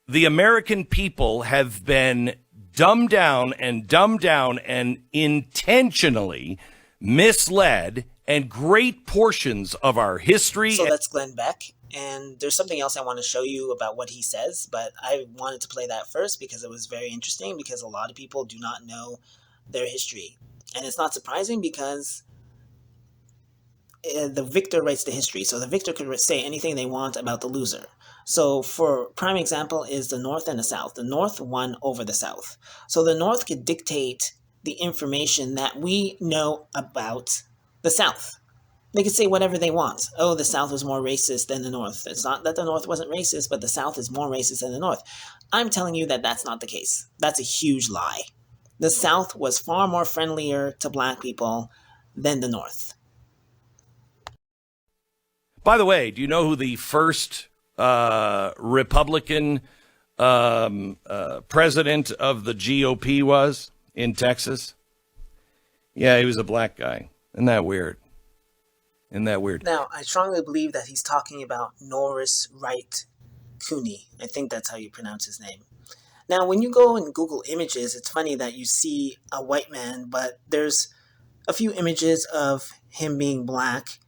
the American people have been dumbed down and intentionally misled, and great portions of our history. So that's Glenn Beck. And there's something else I want to show you about what he says, but I wanted to play that first because it was very interesting, because a lot of people do not know their history. And it's not surprising because the victor writes the history. So the victor could say anything they want about the loser. So for prime example is the North and the South. The North won over the South. So the North could dictate the information that we know about the South. They could say whatever they want. Oh, the South was more racist than the North. It's not that the North wasn't racist, but the South is more racist than the North. I'm telling you that that's not the case. That's a huge lie. The South was far more friendlier to black people than the North. By the way, do you know who the first Republican president of the GOP was in Texas? Yeah, he was a black guy. Isn't that weird? Isn't that weird? Now, I strongly believe that he's talking about Norris Wright Cooney. I think that's how you pronounce his name. Now, when you go and Google images, it's funny that you see a white man, but there's a few images of him being black.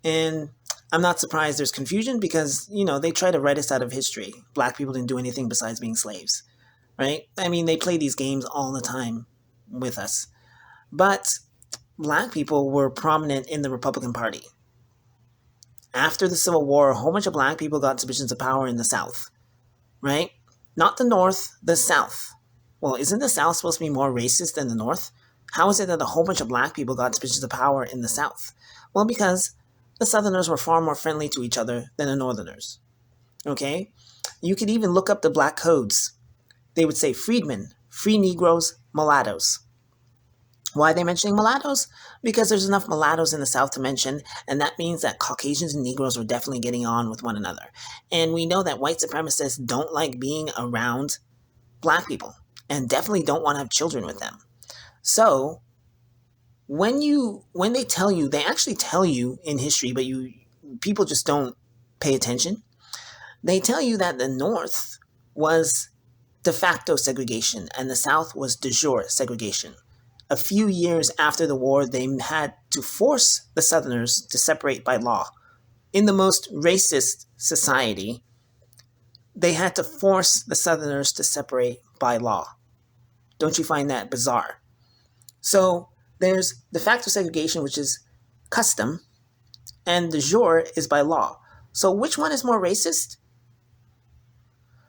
And I'm not surprised there's confusion because, they try to write us out of history. Black people didn't do anything besides being slaves, right? I mean, they play these games all the time with us. But black people were prominent in the Republican Party. After the Civil War, a whole bunch of black people got positions of power in the South, right? Not the North, the South. Well, isn't the South supposed to be more racist than the North? How is it that a whole bunch of black people got positions of power in the South? Well, because the Southerners were far more friendly to each other than the Northerners, okay? You could even look up the black codes. They would say freedmen, free Negroes, mulattoes. Why are they mentioning mulattoes? Because there's enough mulattoes in the South to mention, and that means that Caucasians and Negroes were definitely getting on with one another. And we know that white supremacists don't like being around black people, and definitely don't want to have children with them. So when they tell you, they actually tell you in history, but people just don't pay attention. They tell you that the North was de facto segregation, and the South was de jure segregation. A few years after the war, they had to force the Southerners to separate by law. In the most racist society, they had to force the Southerners to separate by law. Don't you find that bizarre? So there's de facto segregation, which is custom, and de jure is by law. So which one is more racist?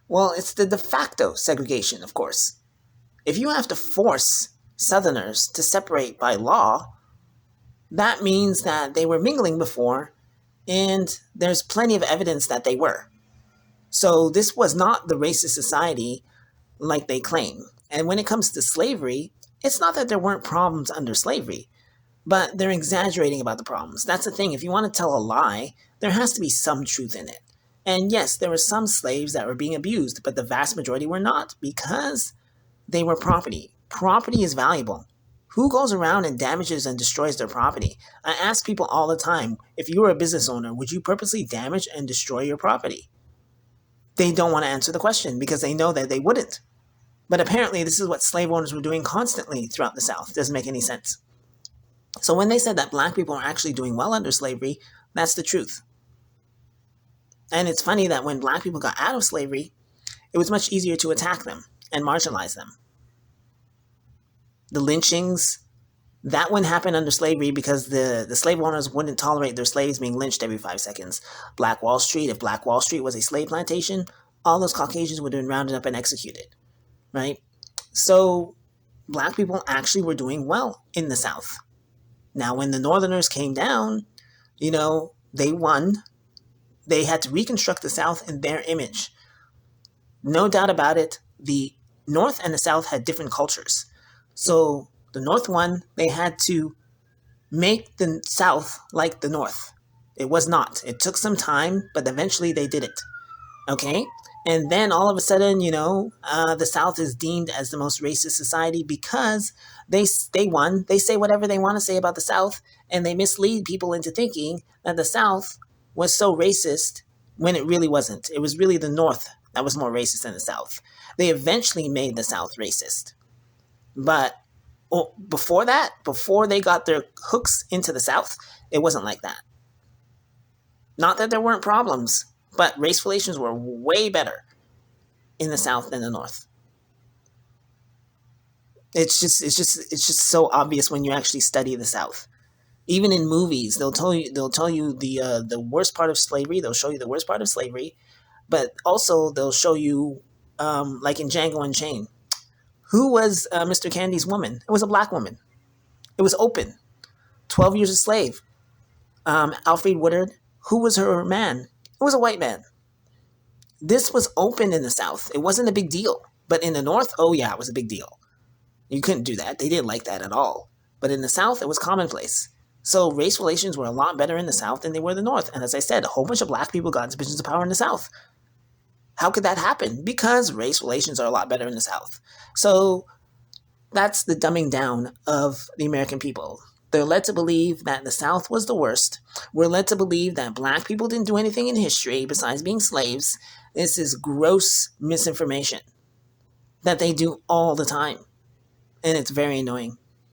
Well, it's the de facto segregation, of course. If you have to force Southerners to separate by law, that means that they were mingling before, and there's plenty of evidence that they were. So this was not the racist society like they claim. And when it comes to slavery, it's not that there weren't problems under slavery, but they're exaggerating about the problems. That's the thing. If you want to tell a lie, there has to be some truth in it. And yes, there were some slaves that were being abused, but the vast majority were not, because they were property. Property is valuable. Who goes around and damages and destroys their property? I ask people all the time, if you were a business owner, would you purposely damage and destroy your property? They don't want to answer the question because they know that they wouldn't. But apparently this is what slave owners were doing constantly throughout the South. It doesn't make any sense. So when they said that black people are actually doing well under slavery, that's the truth. And it's funny that when black people got out of slavery, it was much easier to attack them and marginalize them. The lynchings, that wouldn't happen under slavery because the slave owners wouldn't tolerate their slaves being lynched every 5 seconds. Black Wall Street, if Black Wall Street was a slave plantation, all those Caucasians would have been rounded up and executed, right? So black people actually were doing well in the South. Now, when the Northerners came down, they won. They had to reconstruct the South in their image. No doubt about it, the North and the South had different cultures. So the North won. They had to make the South like the North. It was not. It took some time, but eventually they did it. Okay? And then all of a sudden, the South is deemed as the most racist society because they won. They say whatever they want to say about the South, and they mislead people into thinking that the South was so racist when it really wasn't. It was really the North that was more racist than the South. They eventually made the South racist. But before that, before they got their hooks into the South, it wasn't like that. Not that there weren't problems, but race relations were way better in the South than the North. It's just so obvious when you actually study the South. Even in movies, they'll tell you the worst part of slavery. They'll show you the worst part of slavery, but also they'll show you, like in Django Unchained, who was Mr. Candy's woman? It was a black woman. It was open. 12 Years a Slave. Alfred Woodard, who was her man? It was a white man. This was open in the South. It wasn't a big deal. But in the North, oh yeah, it was a big deal. You couldn't do that. They didn't like that at all. But in the South, it was commonplace. So race relations were a lot better in the South than they were in the North. And as I said, a whole bunch of black people got into positions of power in the South. How could that happen? Because race relations are a lot better in the South. So that's the dumbing down of the American people. They're led to believe that the South was the worst. We're led to believe that black people didn't do anything in history besides being slaves. This is gross misinformation that they do all the time. And it's very annoying.